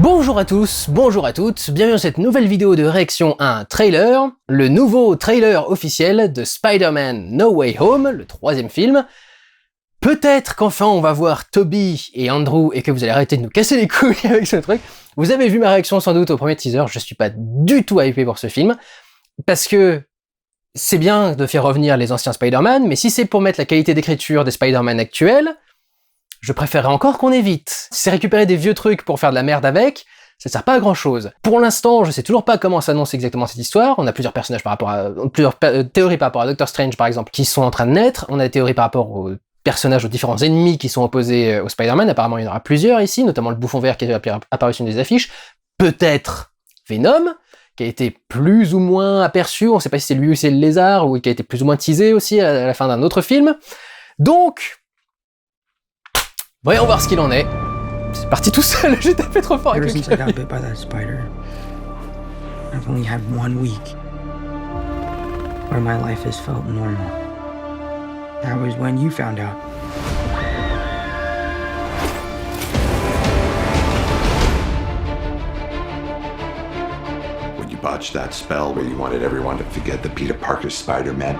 Bonjour à tous, bonjour à toutes, bienvenue dans cette nouvelle vidéo de réaction à un trailer, le nouveau trailer officiel de Spider-Man No Way Home, le troisième film. Peut-être qu'enfin on va voir Tobey et Andrew et que vous allez arrêter de nous casser les couilles avec ce truc. Vous avez vu ma réaction sans doute au premier teaser, je suis pas du tout hypé pour ce film, parce que c'est bien de faire revenir les anciens Spider-Man, mais si c'est pour mettre la qualité d'écriture des Spider-Man actuels, je préférerais encore qu'on évite. Si c'est récupérer des vieux trucs pour faire de la merde avec, ça sert pas à grand chose. Pour l'instant, je sais toujours pas comment s'annonce exactement cette histoire. On a plusieurs personnages plusieurs théories par rapport à Doctor Strange par exemple, qui sont en train de naître. On a des théories par rapport aux personnages, aux différents ennemis qui sont opposés au Spider-Man. Apparemment, il y en aura plusieurs ici, notamment le bouffon vert qui est apparu sur une des affiches. Peut-être Venom, qui a été plus ou moins aperçu. On sait pas si c'est lui ou c'est le lézard, ou qui a été plus ou moins teasé aussi à la fin d'un autre film. Donc, voyons voir ce qu'il en est. C'est parti tout seul, j'ai tapé trop fort avec Ever since I got bit by that spider, I've only had 1 week where my life has felt normal. That was when you found out. When you botched that spell where you wanted everyone to forget the Peter Parker Spider-Man.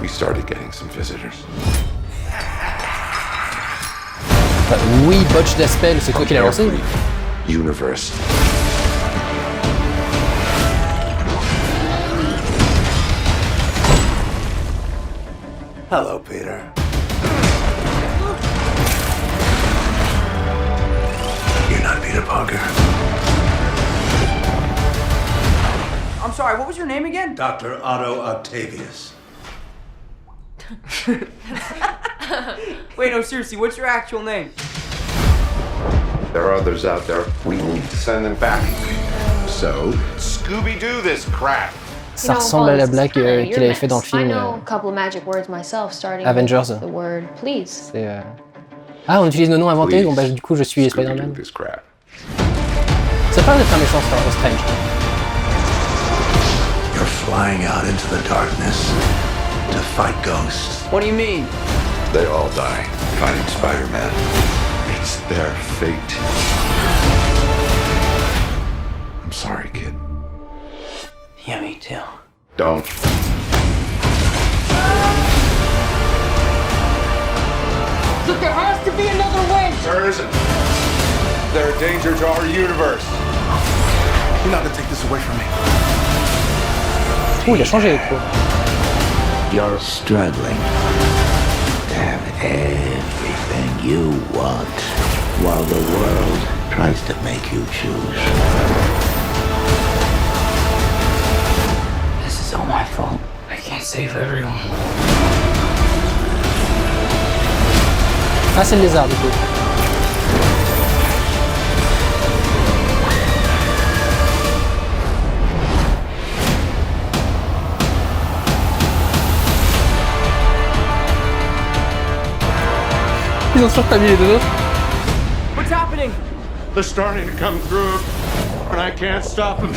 We started getting some visitors. Oui, botch the spell, c'est toi qui l'as lancé. Universe. Hello, Peter. You're not Peter Parker. I'm sorry, what was your name again? Dr. Otto Octavius. Wait, no, seriously, what's your actual name? There are others out there. We need to send them back. So, Scooby-Doo this crap. Ça ressemble à la blague qu'il avait fait dans le film Avengers. C'est Ah, on utilise nos noms inventés, donc bah, du coup je suis Spider-Man. Ça parle d'être un méchant Star Strange. You're flying out into the darkness to fight ghosts. What do you mean? They all die fighting Spider-Man. It's their fate. I'm sorry, kid. Yeah, me too. Don't. Look, there has to be another way! There isn't. They're a danger to our universe. You're not gonna take this away from me. Oh, il a changé trop. You're struggling to have everything you want while the world tries to make you choose. This is all my fault. I can't save everyone. Ah, c'est le lézard du coup. Ils ont toujours pas mis les deux autres. What's happening? They're starting to come through, and I can't stop them.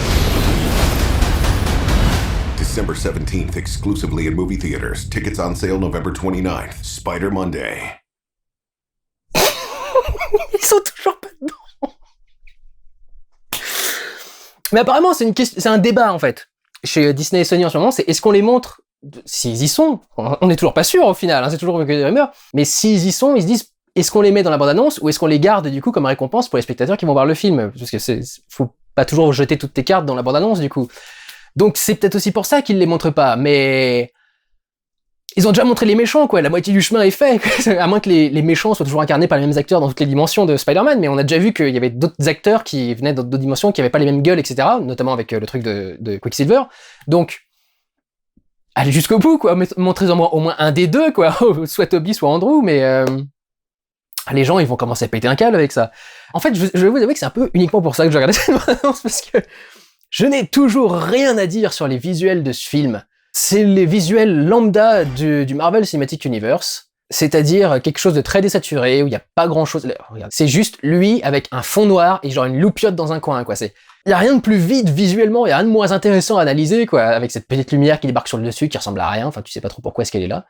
December 17th, exclusively in movie theaters. Tickets on sale November 29th. Spider Monday. Ils sont toujours pas dedans. Mais apparemment, c'est un débat en fait. Chez Disney et Sony en ce moment, c'est est-ce qu'on les montre s'ils y sont? On n'est toujours pas sûr au final, hein, c'est toujours que des rumeurs. Mais s'ils y sont, ils se disent est-ce qu'on les met dans la bande-annonce ou est-ce qu'on les garde du coup comme récompense pour les spectateurs qui vont voir le film? Parce que faut pas toujours jeter toutes tes cartes dans la bande-annonce du coup. Donc c'est peut-être aussi pour ça qu'ils les montrent pas, mais ils ont déjà montré les méchants quoi, la moitié du chemin est fait, à moins que les méchants soient toujours incarnés par les mêmes acteurs dans toutes les dimensions de Spider-Man, mais on a déjà vu qu'il y avait d'autres acteurs qui venaient d'autres dimensions, qui avaient pas les mêmes gueules, etc., notamment avec le truc de Quicksilver. Donc allez jusqu'au bout quoi, montrez-en au moins un des deux quoi, soit Tobey soit Andrew, mais les gens ils vont commencer à péter un câble avec ça. En fait je vais vous avouer que c'est un peu uniquement pour ça que je regardais cette bande-annonce, parce que je n'ai toujours rien à dire sur les visuels de ce film. C'est les visuels lambda du Marvel Cinematic Universe, c'est-à-dire quelque chose de très désaturé, où il n'y a pas grand-chose. Regarde, c'est juste lui avec un fond noir et genre une loupiote dans un coin, quoi. Il y a rien de plus vide visuellement, il y a rien de moins intéressant à analyser, quoi, avec cette petite lumière qui débarque sur le dessus, qui ressemble à rien, enfin tu sais pas trop pourquoi est-ce qu'elle est là.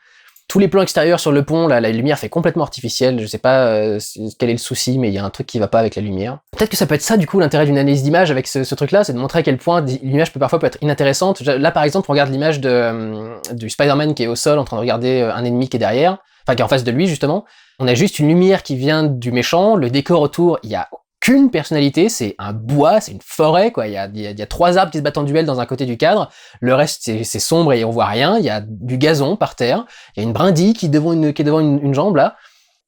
Tous les plans extérieurs sur le pont, là, la lumière fait complètement artificielle. Je sais pas quel est le souci, mais il y a un truc qui va pas avec la lumière. Peut-être que ça peut être ça, du coup, l'intérêt d'une analyse d'image avec ce truc-là, c'est de montrer à quel point l'image parfois être inintéressante. Là, par exemple, on regarde l'image du Spider-Man qui est au sol en train de regarder un ennemi qui est derrière, enfin qui est en face de lui, justement. On a juste une lumière qui vient du méchant, le décor autour, il y a aucune personnalité, c'est un bois, c'est une forêt, quoi. Il y a 3 arbres qui se battent en duel dans un côté du cadre, le reste c'est sombre et on voit rien, il y a du gazon par terre, il y a une brindille qui est devant une jambe, là.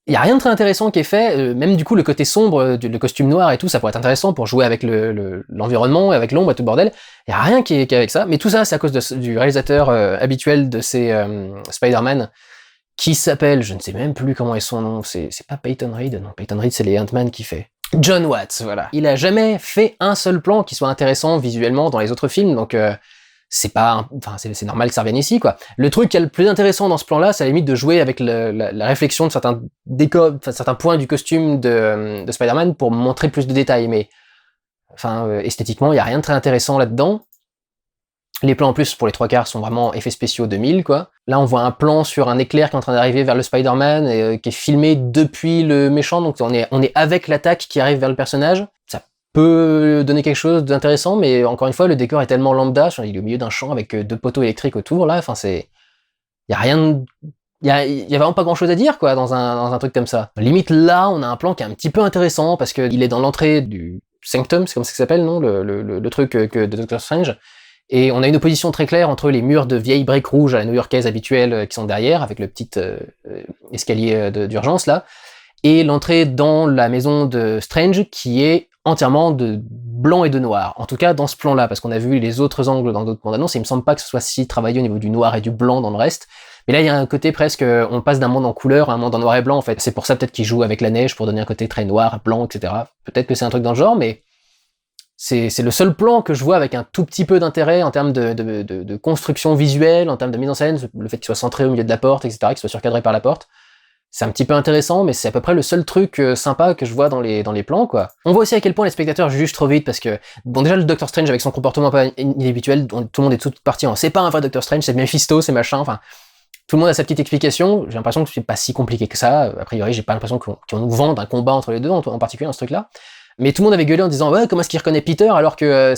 Il y a rien de très intéressant qui est fait, même du coup le côté sombre, le costume noir et tout, ça pourrait être intéressant pour jouer avec l'environnement, avec l'ombre et tout le bordel. Il y a rien qui est avec ça, mais tout ça c'est à cause du réalisateur habituel de ces Spider-Man, qui s'appelle, je ne sais même plus comment est son nom, c'est pas Peyton Reed, non, Peyton Reed c'est les Ant-Man qui fait. John Watts, voilà. Il a jamais fait un seul plan qui soit intéressant visuellement dans les autres films, donc c'est normal que ça revienne ici, quoi. Le truc qui est le plus intéressant dans ce plan-là, c'est à la limite de jouer avec la réflexion de certains décors, certains points du costume de Spider-Man pour montrer plus de détails, mais esthétiquement, il y a rien de très intéressant là-dedans. Les plans en plus pour les 3/4 sont vraiment effets spéciaux 2000, quoi. Là on voit un plan sur un éclair qui est en train d'arriver vers le Spider-Man et qui est filmé depuis le méchant, donc on est avec l'attaque qui arrive vers le personnage. Ça peut donner quelque chose d'intéressant, mais encore une fois le décor est tellement lambda, il est au milieu d'un champ avec 2 poteaux électriques autour, là, il y a vraiment pas grand chose à dire, quoi, dans un truc comme ça. Limite là on a un plan qui est un petit peu intéressant parce qu'il est dans l'entrée du Sanctum, c'est comme ça que ça s'appelle, non, le truc de Doctor Strange. Et on a une opposition très claire entre les murs de vieilles briques rouges à la new-yorkaise habituelle qui sont derrière, avec le petit escalier d'urgence là, et l'entrée dans la maison de Strange qui est entièrement de blanc et de noir. En tout cas dans ce plan-là, parce qu'on a vu les autres angles dans d'autres bandes annonces, et il me semble pas que ce soit si travaillé au niveau du noir et du blanc dans le reste. Mais là il y a un côté presque, on passe d'un monde en couleur à un monde en noir et blanc en fait. C'est pour ça peut-être qu'ils jouent avec la neige pour donner un côté très noir, blanc, etc. Peut-être que c'est un truc dans le genre, mais c'est le seul plan que je vois avec un tout petit peu d'intérêt en termes de construction visuelle, en termes de mise en scène, le fait qu'il soit centré au milieu de la porte, etc., qu'il soit surcadré par la porte. C'est un petit peu intéressant, mais c'est à peu près le seul truc sympa que je vois dans les plans, quoi. On voit aussi à quel point les spectateurs jugent trop vite, parce que, bon, déjà, le Doctor Strange, avec son comportement pas inhabituel, tout le monde est tout parti en « c'est pas un vrai Doctor Strange, c'est Mephisto, c'est machin », enfin, tout le monde a sa petite explication. J'ai l'impression que c'est pas si compliqué que ça. A priori, j'ai pas l'impression qu'on nous vende un combat entre les deux, en particulier dans ce truc-là. Mais tout le monde avait gueulé en disant « ouais, comment est-ce qu'il reconnaît Peter alors que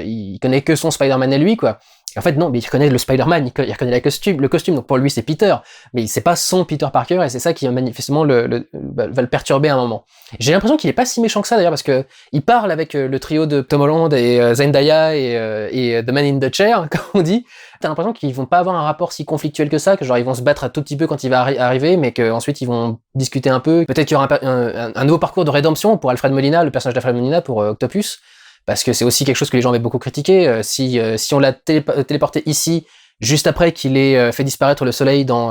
il connaît que son Spider-Man à lui, quoi ?» Et en fait, non, mais il reconnaît le Spider-Man, il reconnaît le costume, donc pour lui, c'est Peter. Mais c'est pas son Peter Parker, et c'est ça qui, manifestement, va le perturber à un moment. J'ai l'impression qu'il est pas si méchant que ça, d'ailleurs, parce que il parle avec le trio de Tom Holland et Zendaya et The Man in the Chair, comme on dit. T'as l'impression qu'ils vont pas avoir un rapport si conflictuel que ça, que genre ils vont se battre un tout petit peu quand il va arriver, mais qu'ensuite ils vont discuter un peu. Peut-être qu'il y aura un nouveau parcours de rédemption pour Alfred Molina, le personnage d'Alfred Molina pour Octopus. Parce que c'est aussi quelque chose que les gens avaient beaucoup critiqué. Si on l'a téléporté ici, juste après qu'il ait fait disparaître le soleil dans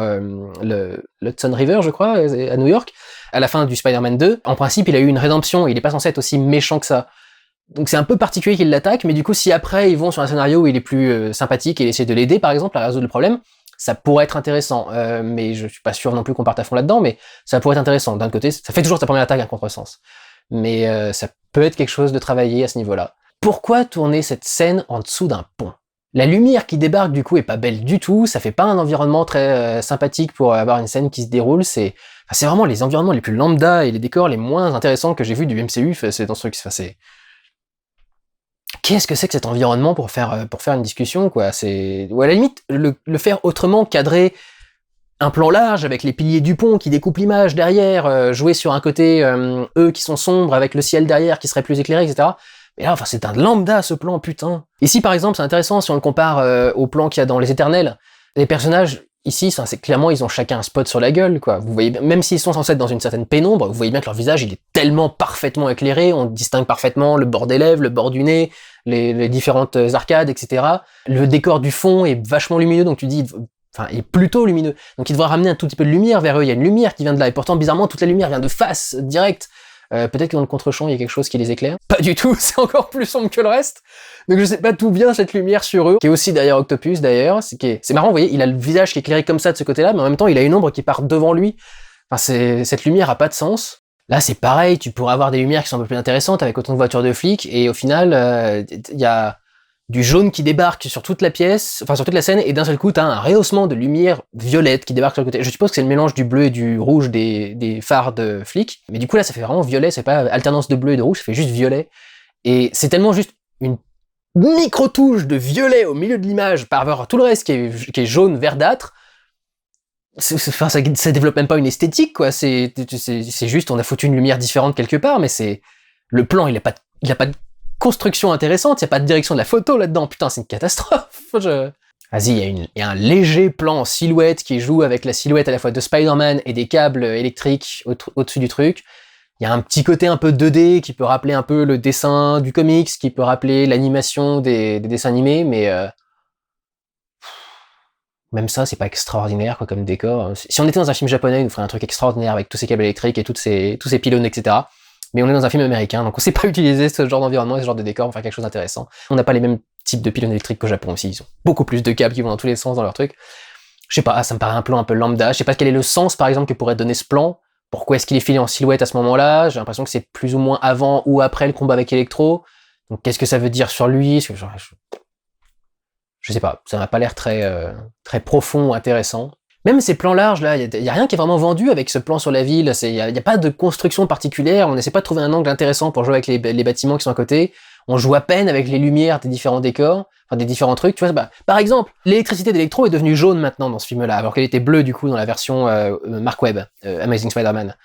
le Hudson River, je crois, à New York, à la fin du Spider-Man 2, en principe, il a eu une rédemption, il est pas censé être aussi méchant que ça. Donc c'est un peu particulier qu'il l'attaque, mais du coup, si après, ils vont sur un scénario où il est plus sympathique et il essaie de l'aider, par exemple, à résoudre le problème, ça pourrait être intéressant. Mais je suis pas sûr non plus qu'on parte à fond là-dedans, mais ça pourrait être intéressant. D'un côté, ça fait toujours sa première attaque un contresens. Mais ça peut être quelque chose de travailler à ce niveau-là. Pourquoi tourner cette scène en dessous d'un pont ? La lumière qui débarque du coup est pas belle du tout, ça fait pas un environnement très sympathique pour avoir une scène qui se déroule, c'est vraiment les environnements les plus lambda et les décors les moins intéressants que j'ai vus du MCU, c'est dans ce truc, qu'est-ce que c'est que cet environnement pour faire une discussion, quoi, ou à la limite, le faire autrement, cadrer un plan large avec les piliers du pont qui découpent l'image derrière, jouer sur un côté eux qui sont sombres avec le ciel derrière qui serait plus éclairé, etc. Mais là, c'est un lambda ce plan, putain. Ici, par exemple, c'est intéressant si on le compare au plan qu'il y a dans Les Éternels. Les personnages ici, c'est clairement ils ont chacun un spot sur la gueule, quoi. Vous voyez, même s'ils sont censés être dans une certaine pénombre, vous voyez bien que leur visage il est tellement parfaitement éclairé, on distingue parfaitement le bord des lèvres, le bord du nez, les différentes arcades, etc. Le décor du fond est vachement lumineux, donc tu dis. Il est plutôt lumineux. Donc il devrait ramener un tout petit peu de lumière vers eux. Il y a une lumière qui vient de là. Et pourtant, bizarrement, toute la lumière vient de face, direct. Peut-être que dans le contre-champ, il y a quelque chose qui les éclaire. Pas du tout, c'est encore plus sombre que le reste. Donc je sais pas d'où vient cette lumière sur eux, qui est aussi derrière Octopus, d'ailleurs. C'est marrant, vous voyez, il a le visage qui est éclairé comme ça de ce côté-là, mais en même temps, il a une ombre qui part devant lui. Cette lumière a pas de sens. Là, c'est pareil, tu pourrais avoir des lumières qui sont un peu plus intéressantes avec autant de voitures de flics, et au final, il y a du jaune qui débarque sur toute la pièce, enfin sur toute la scène, et d'un seul coup t'as un rehaussement de lumière violette qui débarque sur le côté. Je suppose que c'est le mélange du bleu et du rouge des phares de flics, mais du coup là ça fait vraiment violet, c'est pas alternance de bleu et de rouge, ça fait juste violet. Et c'est tellement juste une micro-touche de violet au milieu de l'image par rapport à tout le reste qui est jaune verdâtre. Enfin, ça développe même pas une esthétique, quoi. C'est juste, on a foutu une lumière différente quelque part, mais c'est le plan, il a pas de construction intéressante, il y a pas de direction de la photo là-dedans. Putain, c'est une catastrophe. Vas-y, il y a un léger plan en silhouette qui joue avec la silhouette à la fois de Spider-Man et des câbles électriques au-dessus du truc. Il y a un petit côté un peu 2D qui peut rappeler un peu le dessin du comics, qui peut rappeler l'animation des dessins animés, mais même ça, c'est pas extraordinaire quoi comme décor. Si on était dans un film japonais, il nous ferait un truc extraordinaire avec tous ces câbles électriques et tous ces pylônes, etc. Mais on est dans un film américain, donc on sait pas utiliser ce genre d'environnement et ce genre de décor pour faire quelque chose d'intéressant. On n'a pas les mêmes types de pylônes électriques qu'au Japon aussi. Ils ont beaucoup plus de câbles qui vont dans tous les sens dans leur truc. Je sais pas, ça me paraît un plan un peu lambda. Je sais pas quel est le sens, par exemple, que pourrait donner ce plan. Pourquoi est-ce qu'il est filé en silhouette à ce moment-là? J'ai l'impression que c'est plus ou moins avant ou après le combat avec Electro. Donc qu'est-ce que ça veut dire sur lui? Je sais pas, ça m'a pas l'air très profond ou intéressant. Même ces plans larges là, il y a rien qui est vraiment vendu avec ce plan sur la ville, il y a pas de construction particulière, on essaie pas de trouver un angle intéressant pour jouer avec les bâtiments qui sont à côté. On joue à peine avec les lumières des différents décors, enfin des différents trucs, tu vois. Bah, par exemple, l'électricité d'Electro est devenue jaune maintenant dans ce film-là, alors qu'elle était bleue du coup dans la version Mark Webb, Amazing Spider-Man.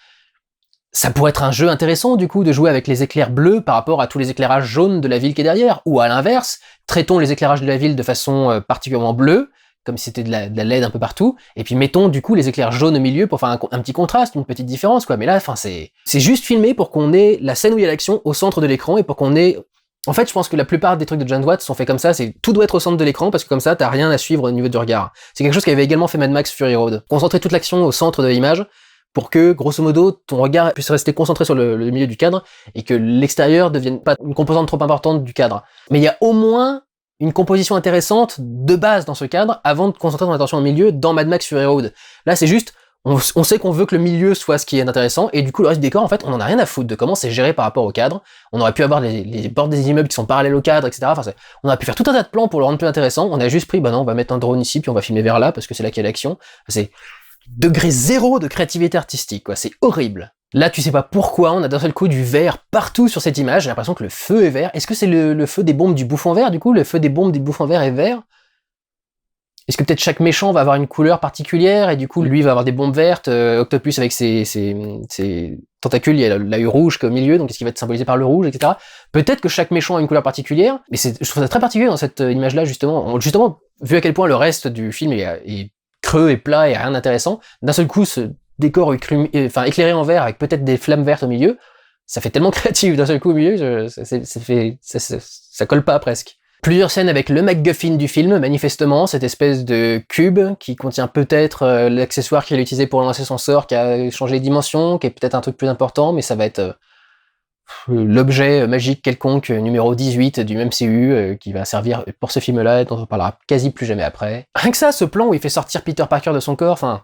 Ça pourrait être un jeu intéressant du coup de jouer avec les éclairs bleus par rapport à tous les éclairages jaunes de la ville qui est derrière, ou à l'inverse, traitons les éclairages de la ville de façon particulièrement bleue, comme si c'était de la LED un peu partout, et puis mettons du coup les éclairs jaunes au milieu pour faire un petit contraste, une petite différence quoi. Mais là, enfin c'est juste filmé pour qu'on ait la scène où il y a l'action au centre de l'écran et pour qu'on ait... En fait, je pense que la plupart des trucs de John Watts sont faits comme ça, c'est tout doit être au centre de l'écran parce que comme ça, t'as rien à suivre au niveau du regard. C'est quelque chose qu'avait également fait Mad Max Fury Road. Concentrer toute l'action au centre de l'image pour que, grosso modo, ton regard puisse rester concentré sur le milieu du cadre et que l'extérieur devienne pas une composante trop importante du cadre. Mais il y a au moins une composition intéressante de base dans ce cadre avant de concentrer ton attention au milieu dans Mad Max Fury Road. Là, c'est juste... On sait qu'on veut que le milieu soit ce qui est intéressant, et du coup le reste du décor, en fait, on en a rien à foutre de comment c'est géré par rapport au cadre. On aurait pu avoir les bords des immeubles qui sont parallèles au cadre, etc. Enfin, on aurait pu faire tout un tas de plans pour le rendre plus intéressant. On a juste pris, bah non, on va mettre un drone ici, puis on va filmer vers là, parce que c'est là qu'il y a l'action. C'est degré zéro de créativité artistique, quoi. C'est horrible. Là, tu sais pas pourquoi, on a d'un seul coup du vert partout sur cette image. J'ai l'impression que le feu est vert. Est-ce que c'est le feu des bombes du bouffon vert, du coup? Le feu des bombes des bouffons verts est vert? Est-ce que peut-être chaque méchant va avoir une couleur particulière et du coup lui va avoir des bombes vertes, Octopus avec ses tentacules, il y a l'œil rouge qui est au milieu, donc est-ce qu'il va être symbolisé par le rouge, etc. Peut-être que chaque méchant a une couleur particulière, mais je trouve ça très particulier dans cette image-là justement, vu à quel point le reste du film est creux et plat et rien d'intéressant, d'un seul coup ce décor éclairé en vert avec peut-être des flammes vertes au milieu, ça fait tellement créatif d'un seul coup au milieu, ça colle pas presque. Plusieurs scènes avec le MacGuffin du film, manifestement, cette espèce de cube qui contient peut-être l'accessoire qu'il a utilisé pour lancer son sort, qui a changé les dimensions, qui est peut-être un truc plus important, mais ça va être l'objet magique quelconque numéro 18 du MCU qui va servir pour ce film-là et dont on parlera quasi plus jamais après. Rien que ça, ce plan où il fait sortir Peter Parker de son corps, enfin...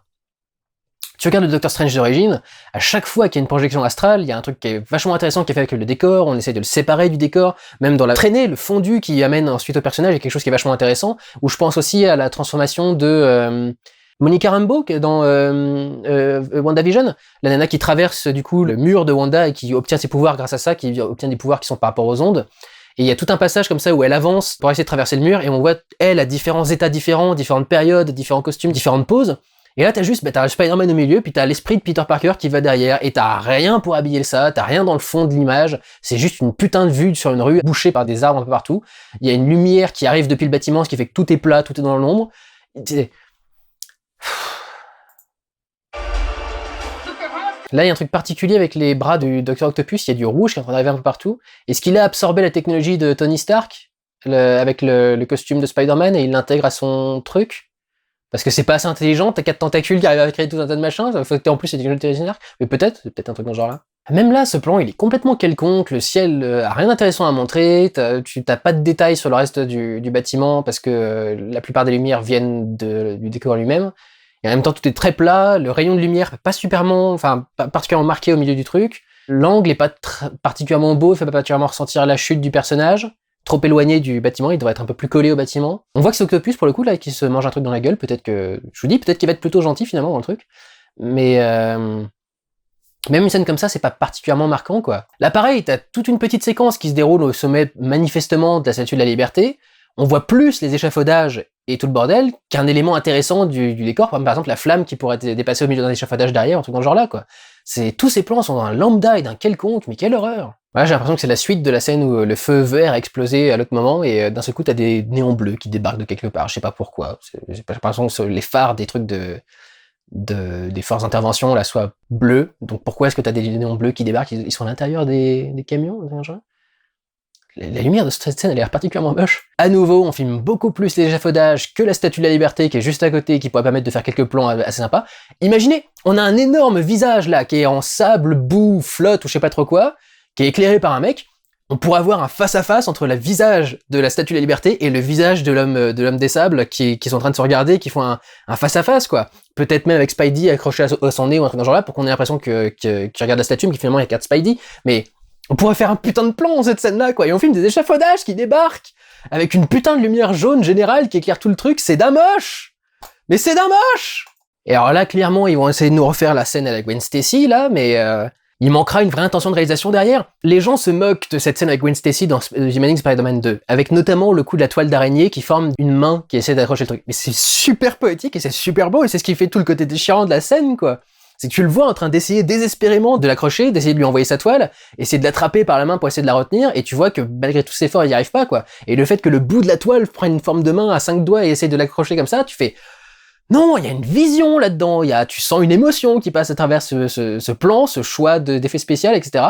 Tu regardes le Doctor Strange d'origine, à chaque fois qu'il y a une projection astrale, il y a un truc qui est vachement intéressant qui est fait avec le décor, on essaie de le séparer du décor, même dans la traînée, le fondu qui amène ensuite au personnage, il y a quelque chose qui est vachement intéressant, où je pense aussi à la transformation de Monica Rambeau dans WandaVision, la nana qui traverse du coup le mur de Wanda et qui obtient ses pouvoirs grâce à ça, qui obtient des pouvoirs qui sont par rapport aux ondes. Et il y a tout un passage comme ça où elle avance pour essayer de traverser le mur et on voit elle à différents états différents, différentes périodes, différents costumes, différentes poses. Et là, t'as juste, t'as le Spider-Man au milieu, puis t'as l'esprit de Peter Parker qui va derrière, et t'as rien pour habiller ça, t'as rien dans le fond de l'image, c'est juste une putain de vue sur une rue bouchée par des arbres un peu partout. Il y a une lumière qui arrive depuis le bâtiment, ce qui fait que tout est plat, tout est dans l'ombre. Là, il y a un truc particulier avec les bras du Dr Octopus, il y a du rouge qui est en train d'arriver un peu partout. Est-ce qu'il a absorbé la technologie de Tony Stark, avec le costume de Spider-Man, et il l'intègre à son truc? Parce que c'est pas assez intelligent, t'as 4 tentacules qui arrivent à créer tout un tas de machins, faut que t'aies en plus cette technologie de Stark, mais peut-être, c'est peut-être un truc dans ce genre-là. Même là, ce plan, il est complètement quelconque, le ciel a rien d'intéressant à montrer, t'as pas de détails sur le reste du bâtiment, parce que la plupart des lumières viennent du décor lui-même, et en même temps tout est très plat, le rayon de lumière pas particulièrement marqué au milieu du truc, l'angle est pas particulièrement beau, il fait pas particulièrement ressentir la chute du personnage, trop éloigné du bâtiment, il devrait être un peu plus collé au bâtiment. On voit que c'est Octopus pour le coup là qui se mange un truc dans la gueule, peut-être qu'il va être plutôt gentil finalement dans le truc. Mais même une scène comme ça, c'est pas particulièrement marquant quoi. Là pareil, t'as toute une petite séquence qui se déroule au sommet manifestement de la Statue de la Liberté. On voit plus les échafaudages et tout le bordel qu'un élément intéressant du décor, par exemple la flamme qui pourrait dépasser au milieu d'un échafaudage derrière, un truc dans ce genre là quoi. Tous ces plans sont d'un lambda et d'un quelconque, mais quelle horreur! Voilà, j'ai l'impression que c'est la suite de la scène où le feu vert a explosé à l'autre moment et d'un seul coup t'as des néons bleus qui débarquent de quelque part, je sais pas pourquoi. J'ai l'impression que les phares des trucs des forces d'intervention là soient bleus, donc pourquoi est-ce que t'as des néons bleus qui débarquent, ils sont à l'intérieur des camions, genre. La lumière de cette scène, elle a l'air particulièrement moche. À nouveau, on filme beaucoup plus les échafaudages que la Statue de la Liberté qui est juste à côté et qui pourrait permettre de faire quelques plans assez sympas. Imaginez, on a un énorme visage là qui est en sable, boue, flotte ou je sais pas trop quoi, qui est éclairé par un mec. On pourrait avoir un face-à-face entre le visage de la Statue de la Liberté et le visage de l'homme des sables qui sont en train de se regarder, qui font un face-à-face quoi. Peut-être même avec Spidey accroché à son nez ou un truc dans ce genre là pour qu'on ait l'impression qu'il regarde la statue mais qu'il finalement il regarde Spidey. Mais on pourrait faire un putain de plan dans cette scène-là, quoi. Et on filme des échafaudages qui débarquent avec une putain de lumière jaune générale qui éclaire tout le truc. C'est d'un moche! Mais c'est d'un moche! Et alors là, clairement, ils vont essayer de nous refaire la scène avec Gwen Stacy, là, mais il manquera une vraie intention de réalisation derrière. Les gens se moquent de cette scène avec Gwen Stacy dans The Amazing Spider-Man 2, avec notamment le coup de la toile d'araignée qui forme une main qui essaie d'accrocher le truc. Mais c'est super poétique et c'est super beau et c'est ce qui fait tout le côté déchirant de la scène, quoi. C'est que tu le vois en train d'essayer désespérément de l'accrocher, d'essayer de lui envoyer sa toile, essayer de l'attraper par la main pour essayer de la retenir, et tu vois que malgré tous ses efforts, il n'y arrive pas, quoi. Et le fait que le bout de la toile prenne une forme de main à 5 doigts et essaye de l'accrocher comme ça, tu fais... Non, il y a une vision là-dedans, tu sens une émotion qui passe à travers ce plan, ce choix d'effets spéciaux, etc.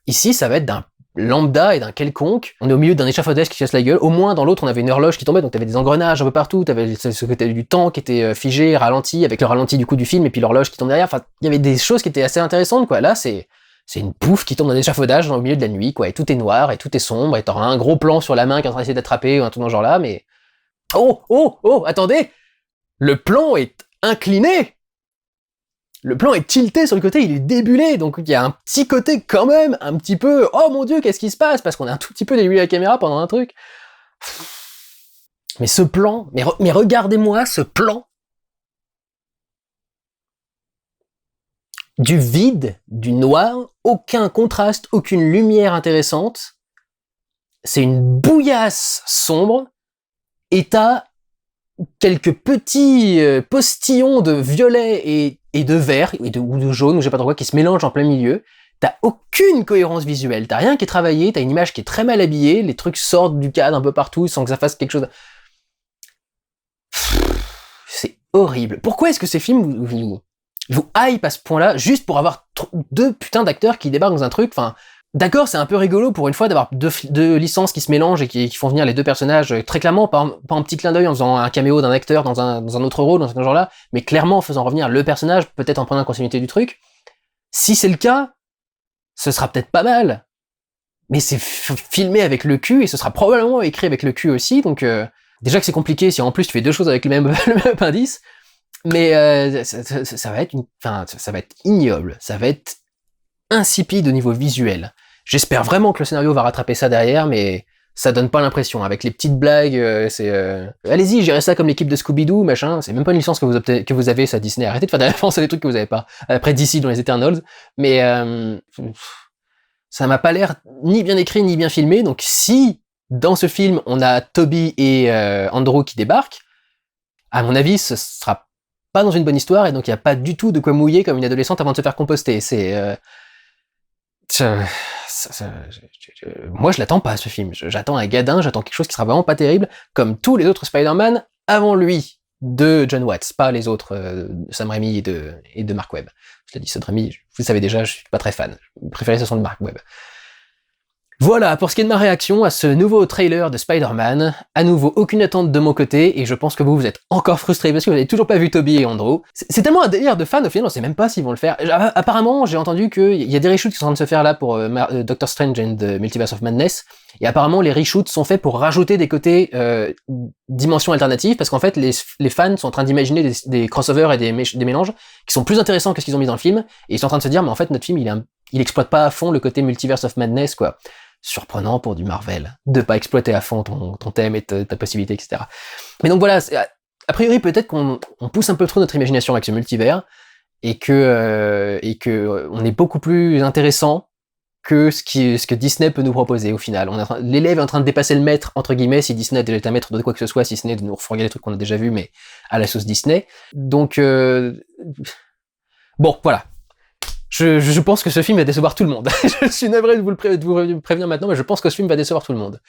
Ici, ça va être d'un lambda et d'un quelconque. On est au milieu d'un échafaudage qui casse la gueule. Au moins, dans l'autre, on avait une horloge qui tombait, donc t'avais des engrenages un peu partout, t'avais ce côté du temps qui était figé, ralenti, avec le ralenti du coup du film, et puis l'horloge qui tombe derrière. Enfin, il y avait des choses qui étaient assez intéressantes, quoi. Là, c'est une pouffe qui tombe dans un échafaudage au milieu de la nuit, quoi, et tout est noir, et tout est sombre, et t'auras un gros plan sur la main qui est en train d'essayer d'attraper, ou un truc dans ce genre-là, mais... Oh, attendez! Le plan est incliné! Le plan est tilté sur le côté, il est débulé, donc il y a un petit côté quand même, un petit peu, oh mon dieu, qu'est-ce qui se passe? Parce qu'on a un tout petit peu débulé la caméra pendant un truc. Mais ce plan, mais regardez-moi ce plan. Du vide, du noir, aucun contraste, aucune lumière intéressante. C'est une bouillasse sombre, et t'as quelques petits postillons de violet et de vert, ou de jaune, ou je sais pas trop quoi, qui se mélangent en plein milieu. T'as aucune cohérence visuelle, t'as rien qui est travaillé, t'as une image qui est très mal habillée, les trucs sortent du cadre un peu partout sans que ça fasse quelque chose... C'est horrible. Pourquoi est-ce que ces films vous hype à ce point-là, juste pour avoir deux putains d'acteurs qui débarquent dans un truc, enfin... D'accord, c'est un peu rigolo pour une fois d'avoir deux licences qui se mélangent et qui font venir les deux personnages très clairement, pas un petit clin d'œil en faisant un caméo d'un acteur dans un autre rôle, dans ce genre-là, mais clairement en faisant revenir le personnage, peut-être en prenant la continuité du truc. Si c'est le cas, ce sera peut-être pas mal. Mais c'est filmé avec le cul et ce sera probablement écrit avec le cul aussi, donc déjà que c'est compliqué si en plus tu fais deux choses avec le même indice, mais ça va être ça va être ignoble, ça va être insipide au niveau visuel. J'espère vraiment que le scénario va rattraper ça derrière, mais ça donne pas l'impression. Avec les petites blagues, allez-y, gérez ça comme l'équipe de Scooby-Doo, machin. C'est même pas une licence que vous avez, ça, Disney. Arrêtez de faire des références à des trucs que vous avez pas. Après DC dans les Eternals. Mais ça m'a pas l'air ni bien écrit, ni bien filmé. Donc si, dans ce film, on a Toby et Andrew qui débarquent, à mon avis, ce sera pas dans une bonne histoire, et donc il y a pas du tout de quoi mouiller comme une adolescente avant de se faire composter. Moi je l'attends pas ce film, j'attends un gadin, j'attends quelque chose qui sera vraiment pas terrible, comme tous les autres Spider-Man avant lui, de John Watts, pas les autres Sam Raimi et de Mark Webb. Je l'ai dit, Sam Raimi, vous savez déjà, je suis pas très fan, je préfère ce son de Mark Webb. Voilà, pour ce qui est de ma réaction à ce nouveau trailer de Spider-Man, à nouveau aucune attente de mon côté, et je pense que vous êtes encore frustrés parce que vous n'avez toujours pas vu Toby et Andrew. C'est tellement un délire de fans, au final on sait même pas s'ils vont le faire. Apparemment, j'ai entendu qu'il y a des reshoots qui sont en train de se faire là pour Doctor Strange and the Multiverse of Madness, et apparemment les reshoots sont faits pour rajouter des côtés dimensions alternatives, parce qu'en fait les fans sont en train d'imaginer des crossovers et des mélanges qui sont plus intéressants que ce qu'ils ont mis dans le film, et ils sont en train de se dire mais en fait notre film il exploite pas à fond le côté Multiverse of Madness, quoi. surprenant pour du Marvel, de pas exploiter à fond ton thème et ta possibilité, etc. Mais donc voilà, a priori peut-être qu'on pousse un peu trop notre imagination avec ce multivers, et que on est beaucoup plus intéressant que ce que Disney peut nous proposer au final. L'élève est en train de dépasser le maître, entre guillemets, si Disney est un maître de quoi que ce soit, si ce n'est de nous refourguer les trucs qu'on a déjà vus, mais à la sauce Disney. Donc, bon, voilà. Je pense que ce film va décevoir tout le monde. Je suis navré de vous prévenir maintenant, mais je pense que ce film va décevoir tout le monde.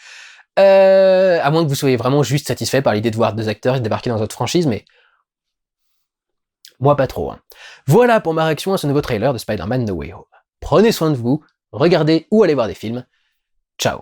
À moins que vous soyez vraiment juste satisfait par l'idée de voir 2 acteurs débarquer dans votre franchise, mais moi pas trop. Hein. Voilà pour ma réaction à ce nouveau trailer de Spider-Man No Way Home. Prenez soin de vous, regardez ou allez voir des films. Ciao.